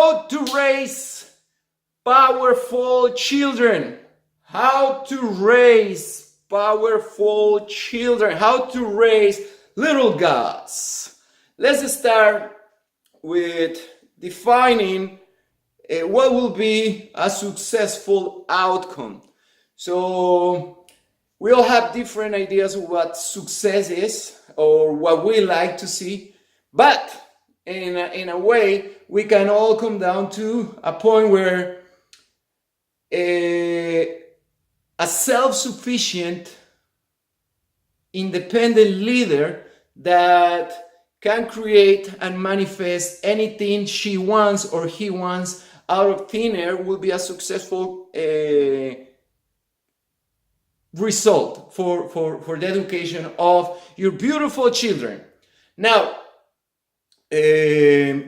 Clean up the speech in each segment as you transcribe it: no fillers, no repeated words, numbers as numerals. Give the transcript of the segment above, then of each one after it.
How to raise powerful children. How to raise powerful children. How to raise little gods. Let's start with defining what will be a successful outcome. So we all have different ideas of what success is or what we like to see, but in a way we can all come down to a point where a self-sufficient independent leader that can create and manifest anything she wants or he wants out of thin air will be a successful result for the education of your beautiful children. Now,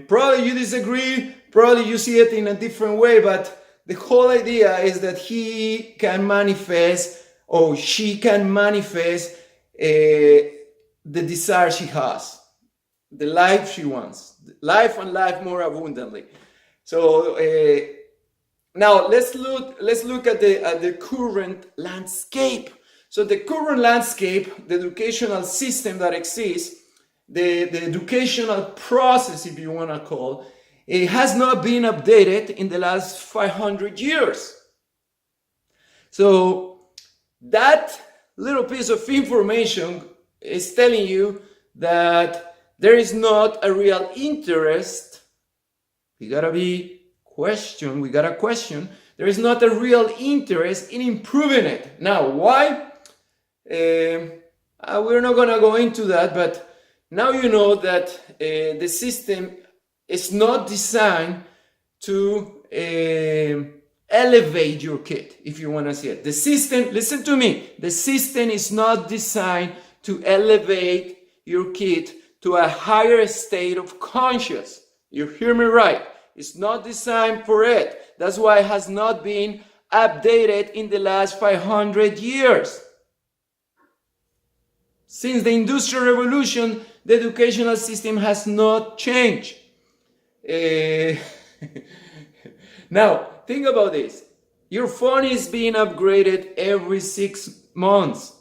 probably you disagree, probably you see it in a different way, but the whole idea is that he can manifest or she can manifest the desire she has, the life she wants, life and life more abundantly. So now let's look at the current landscape. So the current landscape, the educational system that exists, the educational process, if you want to call, it has not been updated in the last 500 years. So that little piece of information is telling you that there is not a real interest. We gotta question. There is not a real interest in improving it. Now, why? We're not gonna go into that, but now you know that the system is not designed to elevate your kid, if you want to see it. The system, listen to me, the system is not designed to elevate your kid to a higher state of conscious. You hear me right. It's not designed for it. That's why it has not been updated in the last 500 years. Since the Industrial Revolution, the educational system has not changed. Now, think about this. Your phone is being upgraded every 6 months.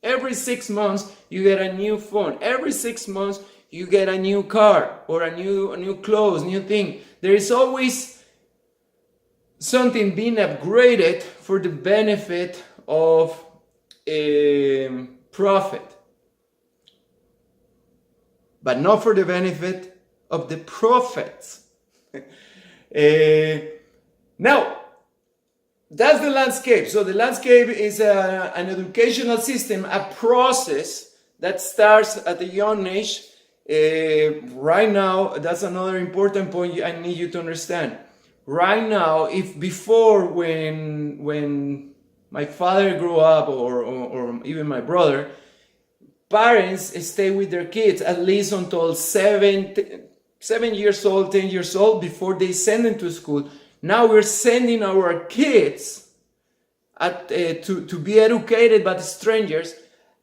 Every 6 months, you get a new phone. Every 6 months, you get a new car or a new clothes, new thing. There is always something being upgraded for the benefit of profit, but not for the benefit of the prophets. Now, that's the landscape. So the landscape is an educational system, a process that starts at a young age. Right now, that's another important point I need you to understand. Right now, if before when my father grew up or even my brother, parents stay with their kids at least until 7 years old, 10 years old before they send them to school. Now we're sending our kids to be educated by strangers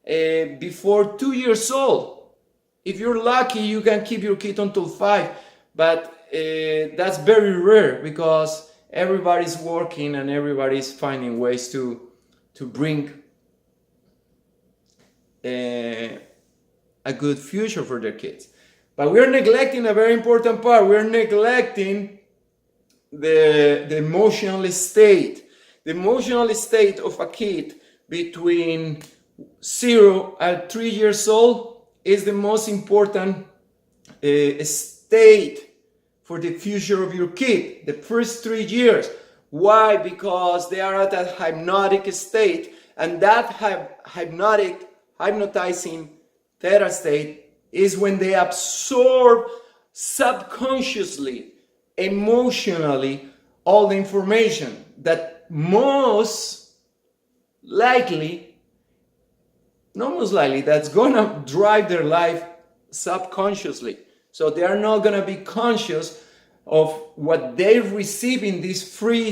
before 2 years old. If you're lucky, you can keep your kid until 5, but that's very rare because everybody's working and everybody's finding ways to bring a good future for their kids. But we're neglecting a very important part. We're neglecting the emotional state. The emotional state of a kid between 0 and 3 years old is the most important state for the future of your kid. The first 3 years. Why? Because they are at a hypnotic state, and that hypnotizing theta state is when they absorb subconsciously, emotionally, all the information that most likely, that's gonna drive their life subconsciously. So they are not gonna be conscious of what they receive in these three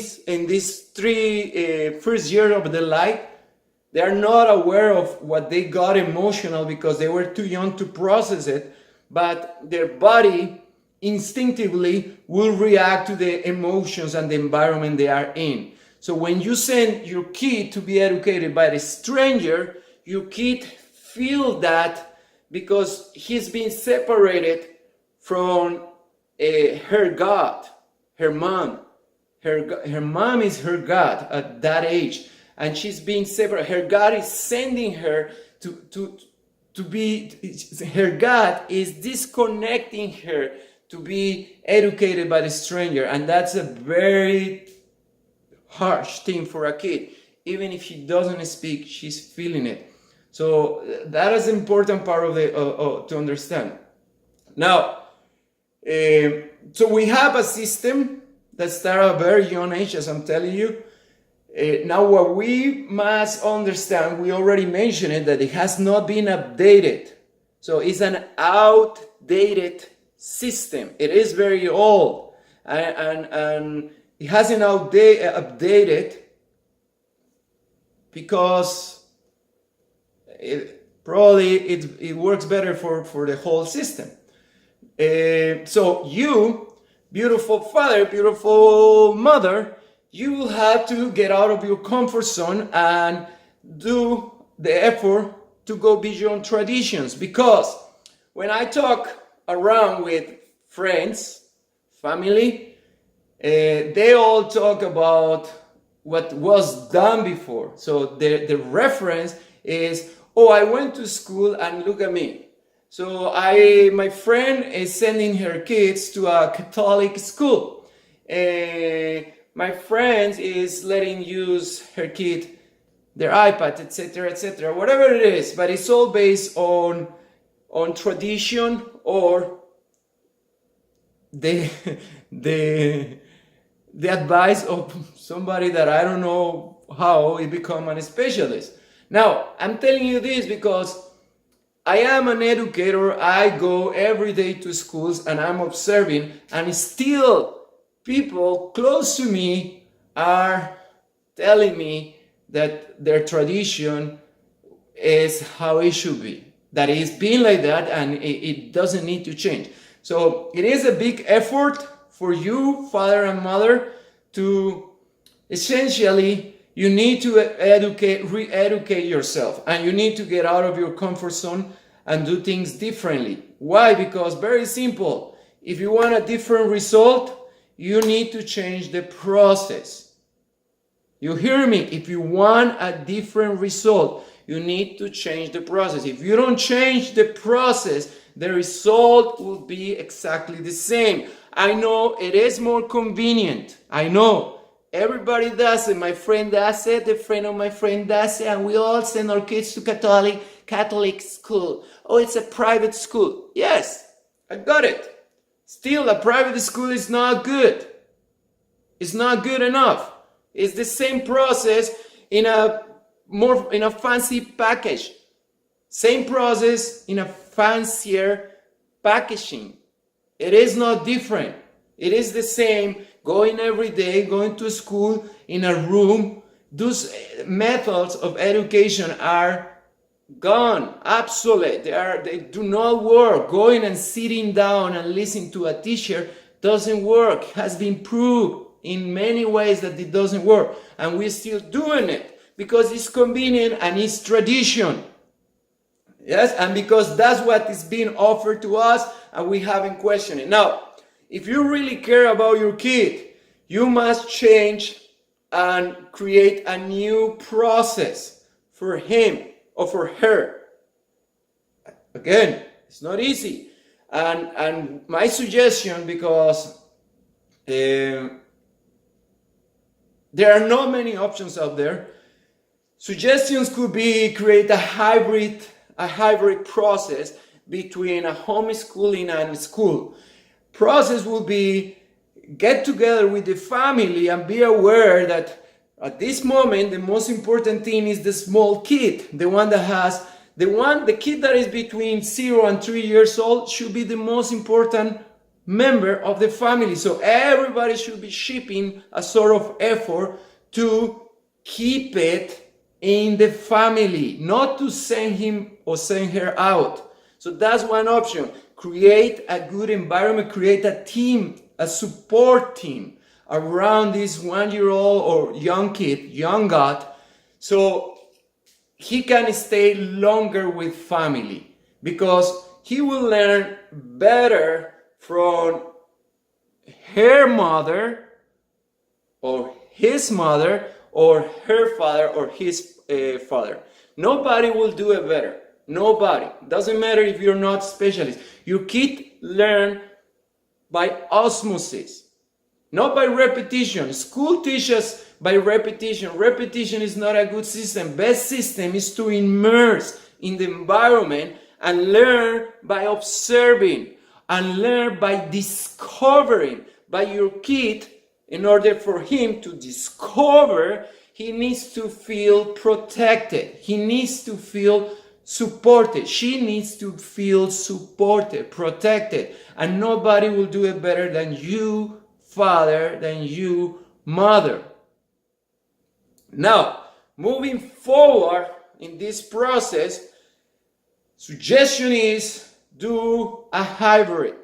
first years of their life. They are not aware of what they got emotional because they were too young to process it, but their body instinctively will react to the emotions and the environment they are in. So when you send your kid to be educated by a stranger, your kid feel that because he's been separated from her God, her mom. Her mom is her God at that age, and she's being separated. Her God is sending her to be, her God is disconnecting her to be educated by the stranger, and that's a very harsh thing for a kid. Even if she doesn't speak, she's feeling it. So that is an important part of the to understand. Now, so we have a system that started at a very young age, as I'm telling you. Now, what we must understand, we already mentioned it, that it has not been updated. So it's an outdated system. It is very old, and it hasn't updated because it works better for the whole system. So you, beautiful father, beautiful mother, you will have to get out of your comfort zone and do the effort to go beyond traditions. Because when I talk around with friends, family, they all talk about what was done before. So the reference is, oh, I went to school and look at me. So my friend is sending her kids to a Catholic school. My friend is letting use her kid their iPad, etc., whatever it is, but it's all based on tradition or the advice of somebody that I don't know how he become a specialist. Now, I'm telling you this because I am an educator. I go every day to schools and I'm observing, and still people close to me are telling me that their tradition is how it should be, that it's been like that and it doesn't need to change. So it is a big effort for you, father and mother, to essentially, you need to re-educate yourself, and you need to get out of your comfort zone and do things differently. Why? Because very simple. If you want a different result, you need to change the process. You hear me? If you want a different result, you need to change the process. If you don't change the process, the result will be exactly the same. I know it is more convenient. I know everybody does it. My friend does it, the friend of my friend does it, and we all send our kids to Catholic school. Oh, it's a private school. Yes, I got it. Still, a private school is not good. It's not good enough. It's the same process in a fancy package. Same process in a fancier packaging. It is not different. It is the same. Going every day, going to school in a room. Those methods of education are gone, obsolete. They do not work. Going and sitting down and listening to a teacher doesn't work. It has been proved in many ways that it doesn't work, and we're still doing it because it's convenient and it's tradition. Yes, and because that's what is being offered to us, and we haven't questioned it. Now, if you really care about your kid, you must change and create a new process for him or for her. Again, it's not easy. And my suggestion, because there are not many options out there, suggestions could be create a hybrid process between a homeschooling and school. Process will be get together with the family and be aware that at this moment the most important thing is the small kid, the kid that is between 0 and 3 years old should be the most important member of the family. So everybody should be shipping a sort of effort to keep it in the family, not to send him or send her out. So that's one option. create a good environment, create a team, a support team around this 1-year-old or young kid, young God, so he can stay longer with family, because he will learn better from her mother or his mother or her father or his father. Nobody will do it better. Nobody. Doesn't matter if you're not specialist. Your kid learn by osmosis, not by repetition. School teaches by repetition. Repetition is not a good system. Best system is to immerse in the environment and learn by observing and learn by discovering. By your kid, in order for him to discover, he needs to feel protected. He needs to feel supported. She needs to feel supported, protected. And nobody will do it better than you, father, than you, mother. Now, moving forward in this process, suggestion is do a hybrid.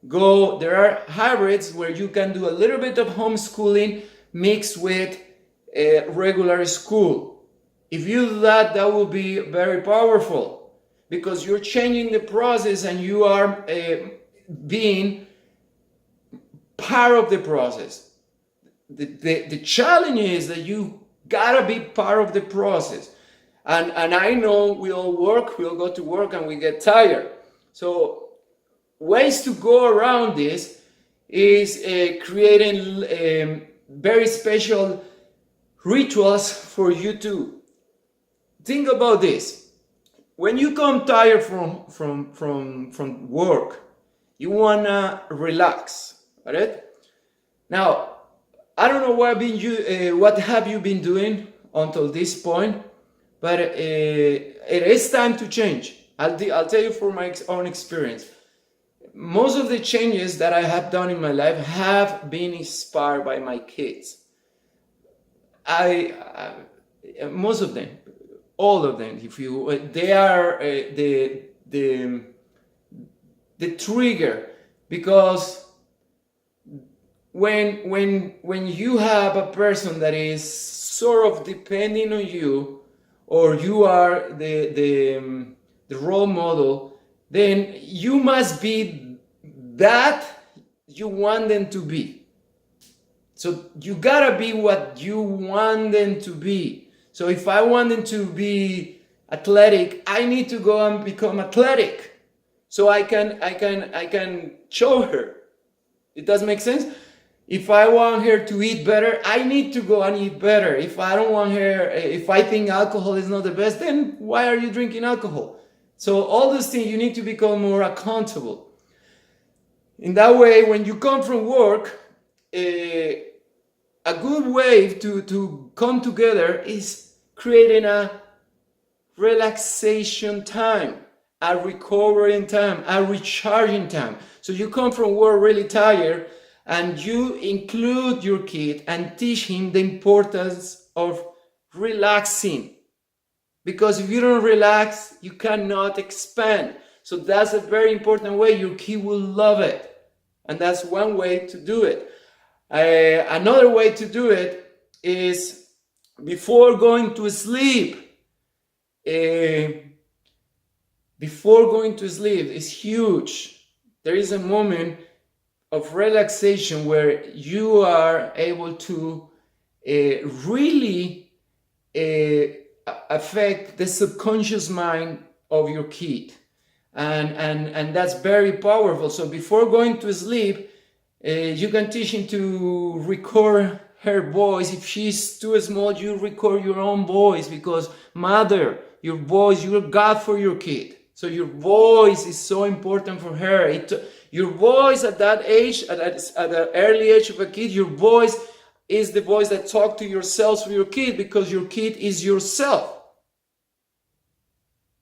There are hybrids where you can do a little bit of homeschooling mixed with a regular school. If you do that, that will be very powerful, because you're changing the process and you are being part of the process. The challenge is that you gotta be part of the process. And I know we all go to work and we get tired. So ways to go around this is creating very special rituals for you too. Think about this. When you come tired from work, you wanna relax, right? Now, I don't know what have you been doing until this point, but it is time to change. I'll tell you from my own experience. Most of the changes that I have done in my life have been inspired by my kids. Most of them, all of them, they are the trigger, because when you have a person that is sort of depending on you, or you are the role model, then you must be that you want them to be. So you gotta be what you want them to be. So if I want them to be athletic, I need to go and become athletic, so I can show her. It does make sense? If I want her to eat better, I need to go and eat better. If I think alcohol is not the best, then why are you drinking alcohol? So all those things, you need to become more accountable. In that way, when you come from work, a good way to come together is creating a relaxation time, a recovering time, a recharging time. So you come from work really tired, and you include your kid and teach him the importance of relaxing. Because if you don't relax, you cannot expand. So that's a very important way. Your kid will love it. And that's one way to do it. Another way to do it is before going to sleep. Before going to sleep is huge. There is a moment of relaxation where you are able to really affect the subconscious mind of your kid. And that's very powerful. So before going to sleep, you can teach him to record her voice. If she's too small, you record your own voice, because mother, your voice, you're God for your kid. So your voice is so important for her. Your voice at that age, at the early age of a kid, your voice is the voice that talks to yourself for your kid, because your kid is yourself.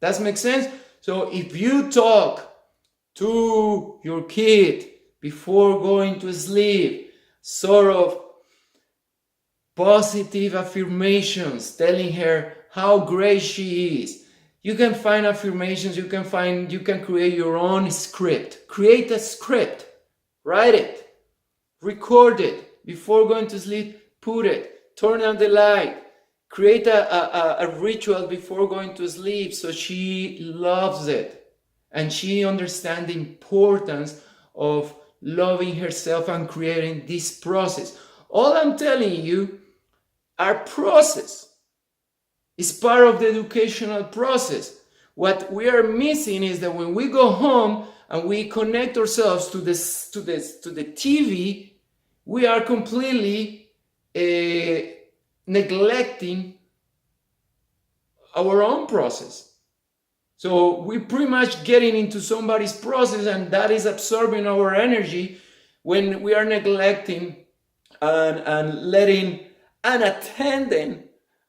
Does that make sense? So if you talk to your kid before going to sleep, sort of positive affirmations, telling her how great she is, You can find affirmations, you can create your own script. Create a script, write it, record it before going to sleep, put it, turn on the light, create a ritual before going to sleep so she loves it and she understands the importance of loving herself and creating this process. All I'm telling you, our process is part of the educational process. What we are missing is that when we go home and we connect ourselves to the TV, we are completely neglecting our own process. So we're pretty much getting into somebody's process, and that is absorbing our energy when we are neglecting and letting and attending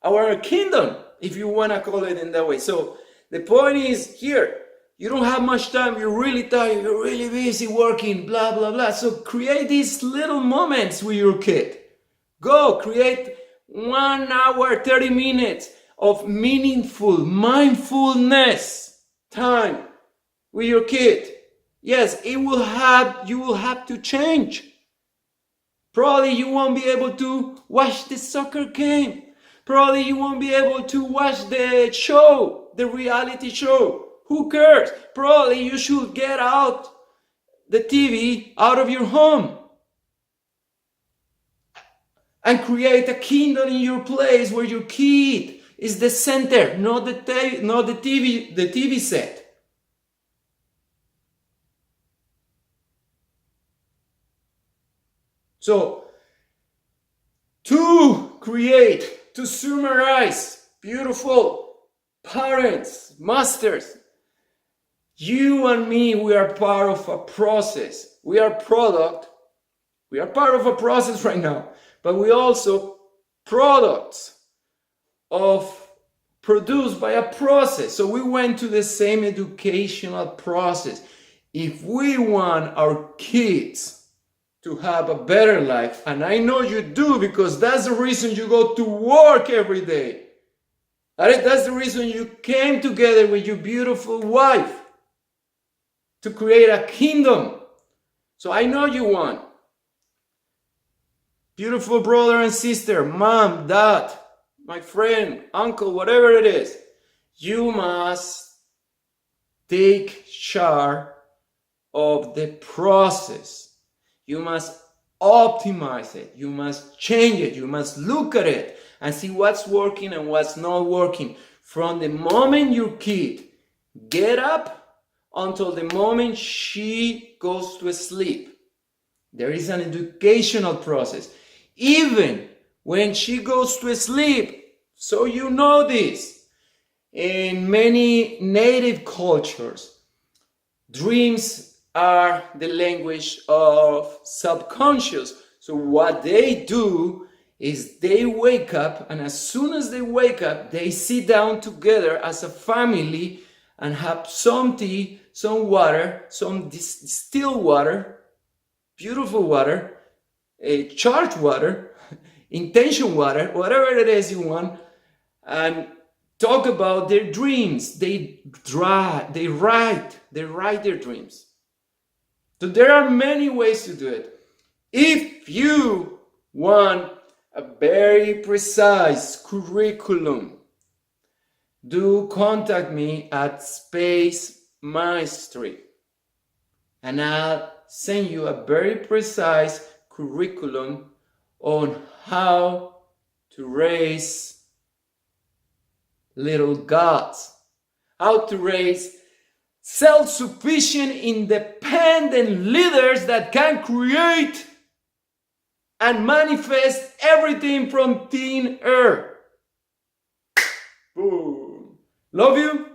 our kingdom, if you want to call it in that way. So the point is here, you don't have much time, you're really tired, you're really busy working, blah, blah, blah. So create these little moments with your kid. Go create 1 hour, 30 minutes of meaningful mindfulness time with your kid. Yes, you will have to change. Probably you won't be able to watch the soccer game. Probably you won't be able to watch the show, the reality show. Who cares? Probably you should get out the TV out of your home and create a kingdom in your place where your kid is the center, not the TV set. So, to summarize, beautiful parents, masters, you and me, we are part of a process. We are product. We are part of a process right now, but we also products of produced by a process. So we went to the same educational process. If we want our kids to have a better life, and I know you do because that's the reason you go to work every day. That's the reason you came together with your beautiful wife to create a kingdom. So I know you want. Beautiful brother and sister, mom, dad, my friend, uncle, whatever it is, you must take charge of the process. You must optimize it. You must change it. You must look at it and see what's working and what's not working. From the moment your kid get up until the moment she goes to sleep, there is an educational process. Even when she goes to sleep, so you know this, in many native cultures, dreams are the language of subconscious. So what they do is they wake up, and as soon as they wake up, they sit down together as a family and have some tea, some water, some distilled water, beautiful water, charged water, intention water, whatever it is you want, and talk about their dreams. They write their dreams. So there are many ways to do it. If you want a very precise curriculum, do contact me at Space Mastery, and I'll send you a very precise curriculum on how to raise little gods, how to raise self-sufficient, independent leaders that can create and manifest everything from thin air. Boom. Love you.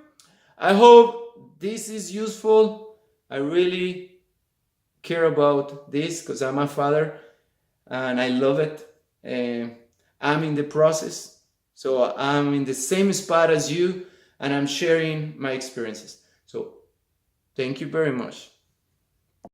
I hope this is useful. I really care about this because I'm a father and I love it. I'm in the process. So I'm in the same spot as you and I'm sharing my experiences. So thank you very much.